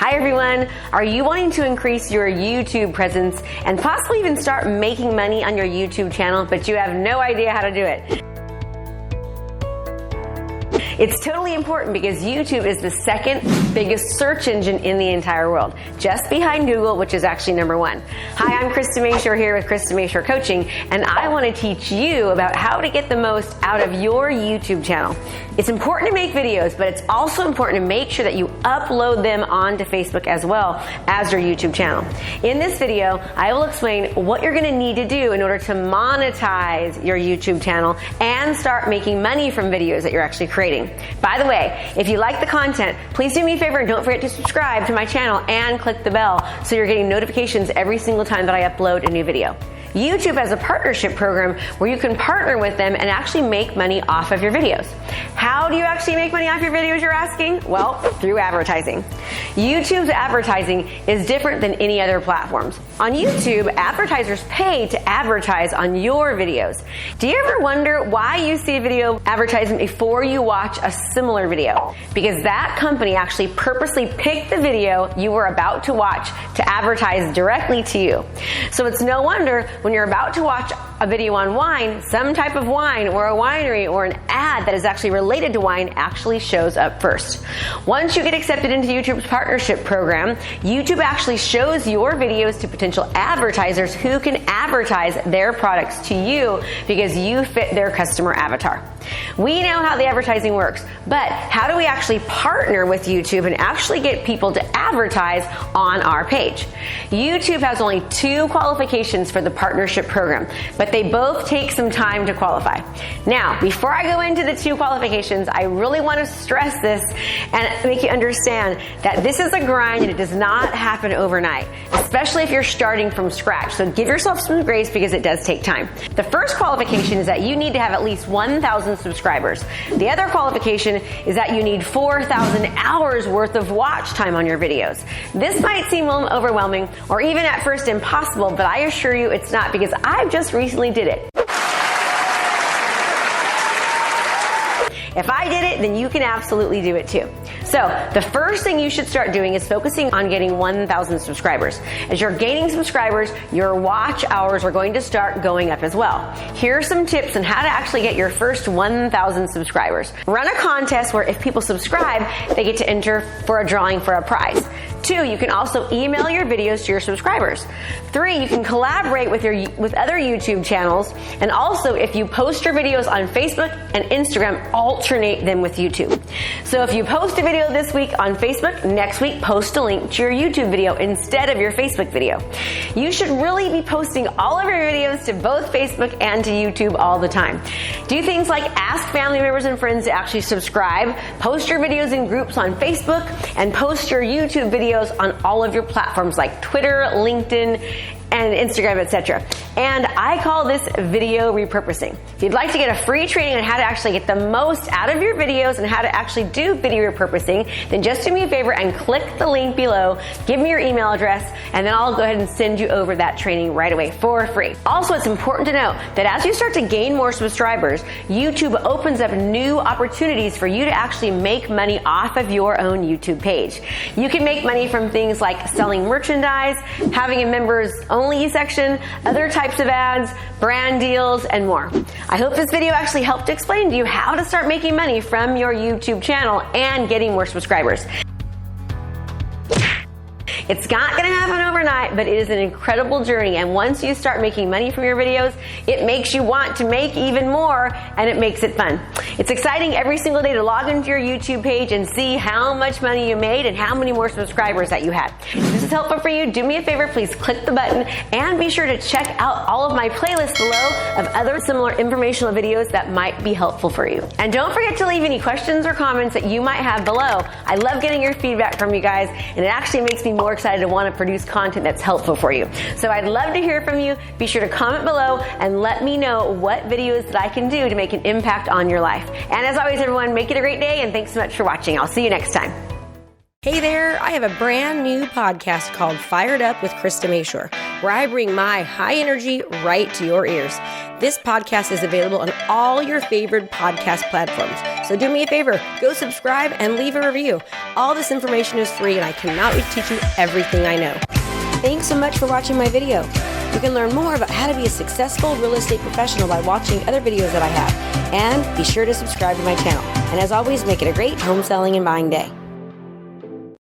Hi everyone. Are you wanting to increase your YouTube presence and possibly even start making money on your YouTube channel, but you have no idea how to do it? It's totally important because YouTube is the second biggest search engine in the entire world, just behind Google, which is actually number one. Hi, I'm Krista Mashore here with Krista Mashore Coaching, and I want to teach you about how to get the most out of your YouTube channel. It's important to make videos, but it's also important to make sure that you upload them onto Facebook as well as your YouTube channel. In this video, I will explain what you're going to need to do in order to monetize your YouTube channel and start making money from videos that you're actually creating. By the way, if you like the content, please do me a favor and don't forget to subscribe to my channel and click the bell so you're getting notifications every single time that I upload a new video. YouTube has a partnership program where you can partner with them and actually make money off of your videos. How do you actually make money off your videos, you're asking? Well, through advertising. YouTube's advertising is different than any other platforms. On YouTube, advertisers pay to advertise on your videos. Do you ever wonder why you see a video advertisement before you watch a similar video? Because that company actually purposely picked the video you were about to watch to advertise directly to you. So it's no wonder when you're about to watch a video on wine, some type of wine or a winery or an ad that is actually related to wine actually shows up first. Once you get accepted into YouTube's partnership program, YouTube actually shows your videos to potential advertisers who can advertise their products to you because you fit their customer avatar. We know how the advertising works, but how do we actually partner with YouTube and actually get people to advertise on our page? YouTube has only 2 qualifications for the partnership program, but they both take some time to qualify. Now, before I go into the 2 qualifications, I really want to stress this and make you understand that this is a grind and it does not happen overnight, especially if you're starting from scratch. So give yourself some grace because it does take time. The first qualification is that you need to have at least 1,000 subscribers. The other qualification is that you need 4,000 hours worth of watch time on your videos. This might seem overwhelming or even at first impossible, but I assure you it's not because I've just recently did it. If I did it, then you can absolutely do it too. So the first thing you should start doing is focusing on getting 1,000 subscribers. As you're gaining subscribers, your watch hours are going to start going up as well. Here are some tips on how to actually get your first 1,000 subscribers. Run a contest where if people subscribe, they get to enter for a drawing for a prize. 2, you can also email your videos to your subscribers. 3, you can collaborate with other YouTube channels. And also, if you post your videos on Facebook and Instagram, alternate them with YouTube. So if you post a video this week on Facebook, next week post a link to your YouTube video instead of your Facebook video. You should really be posting all of your videos to both Facebook and to YouTube all the time. Do things like ask family members and friends to actually subscribe, post your videos in groups on Facebook, and post your YouTube videos on all of your platforms like Twitter, LinkedIn, and Instagram, etc. And I call this video repurposing. If you'd like to get a free training on how to actually get the most out of your videos and how to actually do video repurposing, then just do me a favor and click the link below, give me your email address, and then I'll go ahead and send you over that training right away for free. Also, it's important to know that as you start to gain more subscribers, YouTube opens up new opportunities for you to actually make money off of your own YouTube page. You can make money from things like selling merchandise, having a members only section, other types of ads, brand deals, and more. I hope this video actually helped to explain to you how to start making money from your YouTube channel and getting more subscribers. It's not going to happen overnight, but it is an incredible journey. And once you start making money from your videos, it makes you want to make even more, and it makes it fun. It's exciting every single day to log into your YouTube page and see how much money you made and how many more subscribers that you had. If this is helpful for you, do me a favor, please click the button and be sure to check out all of my playlists below of other similar informational videos that might be helpful for you. And don't forget to leave any questions or comments that you might have below. I love getting your feedback from you guys, and it actually makes me more excited to want to produce content that's helpful for you. So I'd love to hear from you. Be sure to comment below and let me know what videos that I can do to make an impact on your life. And as always, everyone, make it a great day, and thanks so much for watching. I'll see you next time. Hey there, I have a brand new podcast called Fired Up with Krista Mashore, where I bring my high energy right to your ears. This podcast is available on all your favorite podcast platforms. So do me a favor, go subscribe and leave a review. All this information is free and I cannot wait to teach you everything I know. Thanks so much for watching my video. You can learn more about how to be a successful real estate professional by watching other videos that I have. And be sure to subscribe to my channel. And as always, make it a great home selling and buying day.